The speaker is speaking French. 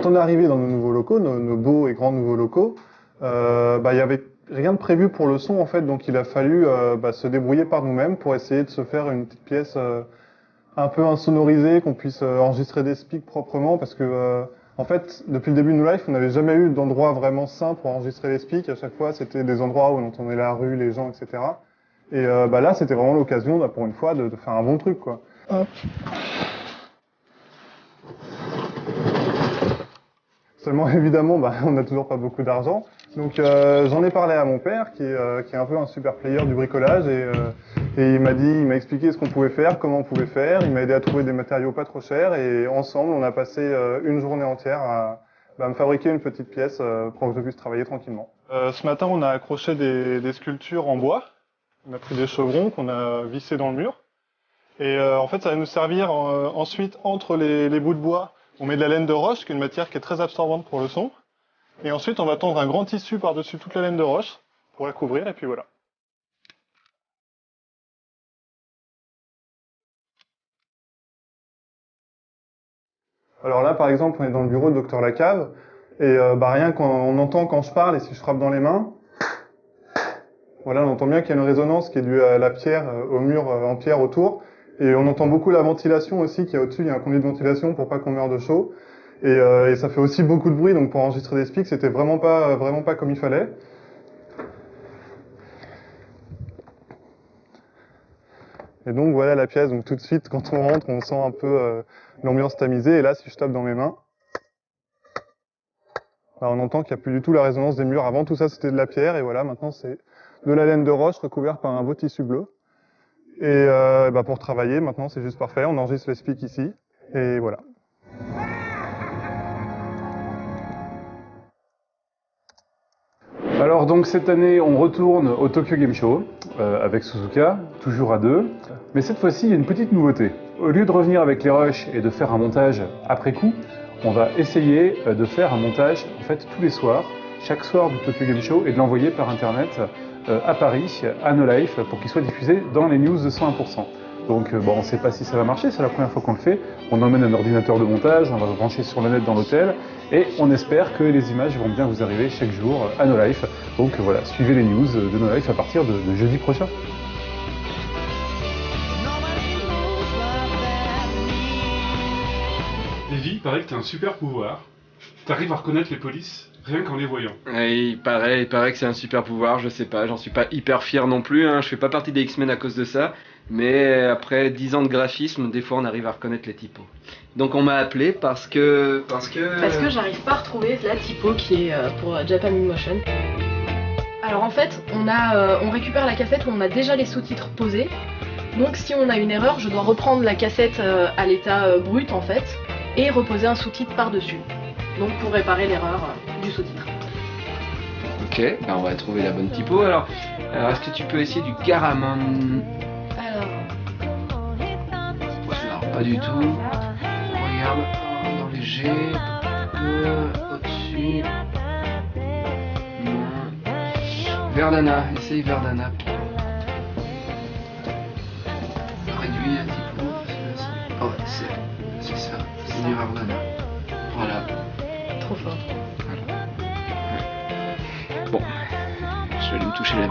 quand on est arrivé dans nos nouveaux locaux, nos beaux et grands nouveaux locaux, il y avait rien de prévu pour le son en fait, donc il a fallu se débrouiller par nous-mêmes pour essayer de se faire une petite pièce un peu insonorisée, qu'on puisse enregistrer des speaks proprement, parce que en fait, depuis le début de No Life, on n'avait jamais eu d'endroit vraiment sain pour enregistrer les speaks. À chaque fois, c'était des endroits où on entendait la rue, les gens, etc. Et là, c'était vraiment l'occasion, pour une fois, de faire un bon truc, quoi. Hop. Seulement, évidemment, on n'a toujours pas beaucoup d'argent. Donc, j'en ai parlé à mon père, qui est un peu un super player du bricolage, et il m'a expliqué ce qu'on pouvait faire, comment on pouvait faire. Il m'a aidé à trouver des matériaux pas trop chers, et ensemble, on a passé une journée entière à me fabriquer une petite pièce pour que je puisse travailler tranquillement. Ce matin, on a accroché des sculptures en bois. On a pris des chevrons qu'on a vissés dans le mur. Et en fait, ça va nous servir ensuite, entre les bouts de bois, on met de la laine de roche, qui est une matière qui est très absorbante pour le son. Et ensuite, on va tendre un grand tissu par-dessus toute la laine de roche pour la couvrir, et puis voilà. Alors là, par exemple, on est dans le bureau de Dr Lacave, et rien qu'on entend quand je parle, et si je frappe dans les mains, voilà, on entend bien qu'il y a une résonance qui est due à la pierre, au mur en pierre autour. Et on entend beaucoup la ventilation aussi, qui est au-dessus, il y a un conduit de ventilation pour pas qu'on meure de chaud. Et ça fait aussi beaucoup de bruit, donc pour enregistrer des speaks, c'était vraiment pas comme il fallait. Et donc voilà la pièce, donc tout de suite, quand on rentre, on sent un peu l'ambiance tamisée. Et là, si je tape dans mes mains, on entend qu'il n'y a plus du tout la résonance des murs. Avant, tout ça, c'était de la pierre, et voilà, maintenant, c'est de la laine de roche recouverte par un beau tissu bleu. Et pour travailler, maintenant, c'est juste parfait. On enregistre les speaks ici, et voilà. Alors donc cette année, on retourne au Tokyo Game Show avec Suzuka, toujours à deux. Mais cette fois-ci, il y a une petite nouveauté. Au lieu de revenir avec les rushs et de faire un montage après coup, on va essayer de faire un montage en fait tous les soirs, chaque soir du Tokyo Game Show, et de l'envoyer par internet à Paris, à No Life, pour qu'il soit diffusé dans les news de 101%. Donc on ne sait pas si ça va marcher, c'est la première fois qu'on le fait. On emmène un ordinateur de montage, on va le brancher sur le net dans l'hôtel, et on espère que les images vont bien vous arriver chaque jour à No Life. Donc voilà, suivez les news de No Life à partir de jeudi prochain. Lévi, il paraît que t'as un super pouvoir. T'arrives à reconnaître les polices rien qu'en les voyant. Ouais, il paraît que c'est un super pouvoir, je sais pas, j'en suis pas hyper fier non plus, hein. Je fais pas partie des X-Men à cause de ça, mais après 10 ans de graphisme, des fois on arrive à reconnaître les typos. Donc on m'a appelé parce que j'arrive pas à retrouver la typo qui est pour Japan in Motion. Alors en fait, on récupère la cassette où on a déjà les sous-titres posés. Donc si on a une erreur, je dois reprendre la cassette à l'état brut en fait et reposer un sous-titre par-dessus. Donc pour réparer l'erreur du sous-titre. Ok, on va trouver la bonne typo. Alors est-ce que tu peux essayer du Garamond? Alors, pas du tout. Regarde, dans les G, au-dessus. Non. Verdana, essaye Verdana. Réduit un petit peu. Oh, c'est ça, c'est du Verdana. Voilà. trop fort. Voilà. Bon, je vais aller me toucher la...